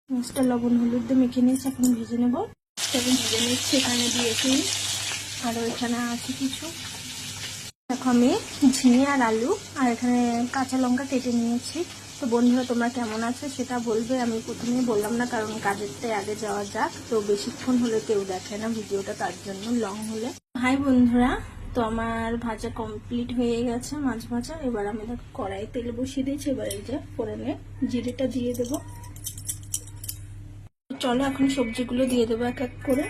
মাছটা লবণ হলুদ দিয়ে মেখে নিয়েছি, এখন ভেজে নেবো। এখন ভেজে নিচ্ছি, এখানে দিয়েছি আর এখানে আছে কিছু। দেখো আমি ঝিঙে আর আলু আর এখানে কাঁচা লঙ্কা কেটে নিয়েছি। তো বন্ধুরা তোমরা কেমন আছো সেটা বলবে। আমি প্রথমেই বললাম না, কারণ কাজেরটাই আগে যাওয়া যাক, তো বেশিক্ষণ হলে কেউ দেখে না ভিডিওটা, তার জন্য লং হলে। হাই বন্ধুরা, তো আমার ভাজা কমপ্লিট হয়ে গেছে, মাছ ভাজা। এবার আমি দেখো কড়াই তেল বসিয়ে দিয়েছি। এবার এই যে ফোড়নে জিরেটা দিয়ে দেবো। চলো এখন সবজিগুলো দিয়ে দেবো এক এক করে।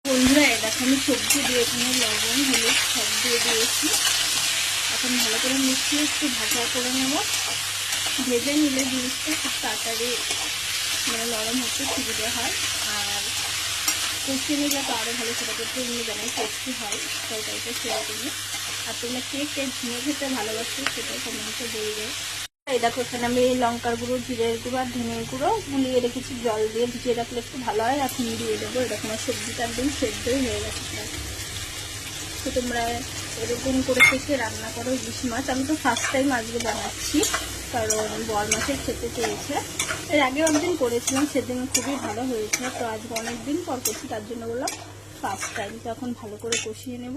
বন্ধুরা এই দেখো আমি সবজি দিয়ে এখানে লবণ হলুদ সব দিয়ে দিয়েছি। এখন ভালো করে মিশিয়ে একটু ভাজা করে নেব। ভেজে নিলে জিনিসটা খুব তাড়াতাড়ি মানে নরম হতে সুবিধা হয়, আর কষিয়ে নিলে তো আরও ভালো, সেটা করতে নিয়ে জানাই টেস্টি হয় তরকারিটা সেরকমই। আর তোমরা কে কে ঝিঙে খেতে ভালোবাসো সেটাই কমেন্টে বলবে। এই দেখো এখানে আমি লঙ্কার গুঁড়ো, জিরের গুঁড়ো আর ধনের গুঁড়ো গুলিয়ে রেখেছি, জল দিয়ে ভিজিয়ে রাখলে একটু ভালো হয়। এখন দিয়ে দেবো। এরকম আমার সবজিটা একদম সেদ্ধই হয়ে গেছে। তো তোমরা এরকম করে থেকে রান্না করো ইলিশ মাছ। আমি তো ফার্স্ট টাইম আজকে বানাচ্ছি, কারণ বর মাছের খেতে চেয়েছে। এর আগেও একদিন করেছিলাম, সেদিন খুবই ভালো হয়েছে। তো আজকে অনেকদিন পর করছি, তার জন্য বললাম ফার্স্ট টাইম। তো এখন ভালো করে কষিয়ে নেব।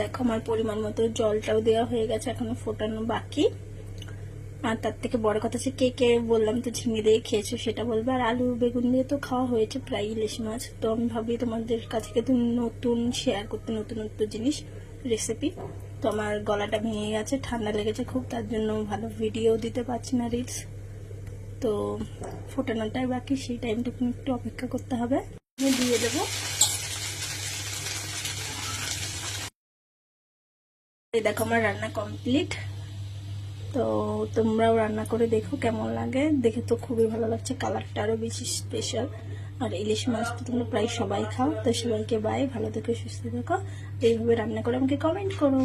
দেখো আমার পরিমাণ মতো জলটাও দেওয়া হয়ে গেছে, এখনো ফোটানো বাকি। আর তার থেকে বড় কথা হচ্ছে কে কে বললাম তো ঝিঙে দিয়ে খেয়েছো সেটা বলবে। আর আলু বেগুন দিয়ে তো খাওয়া হয়েছে প্রায় ইলিশ মাছ। তো আমি ভাবি তোমাদের কাছে কিন্তু নতুন শেয়ার করতে, নতুন নতুন জিনিস রেসিপি। তো আমার গলাটা ভেঙে গেছে, ঠান্ডা লেগেছে খুব, তার জন্য ভালো ভিডিও দিতে পারছি না, রিলস। তো ফোটানোটাই বাকি, সেই টাইমটুকু একটু অপেক্ষা করতে হবে। দিয়ে দেবো। এই দেখো আমার রান্না কমপ্লিট। তো তোমরাও রান্না করে দেখো কেমন লাগে। দেখে তো খুবই ভালো লাগছে, কালারটা আরো বেশি স্পেশাল। আর ইলিশ মাছ তো তোমরা প্রায় সবাই খাও। তো সবাইকে বাই, ভালো থেকো, সুস্থ থেকো। এইভাবে রান্না করে আমাকে কমেন্ট করো।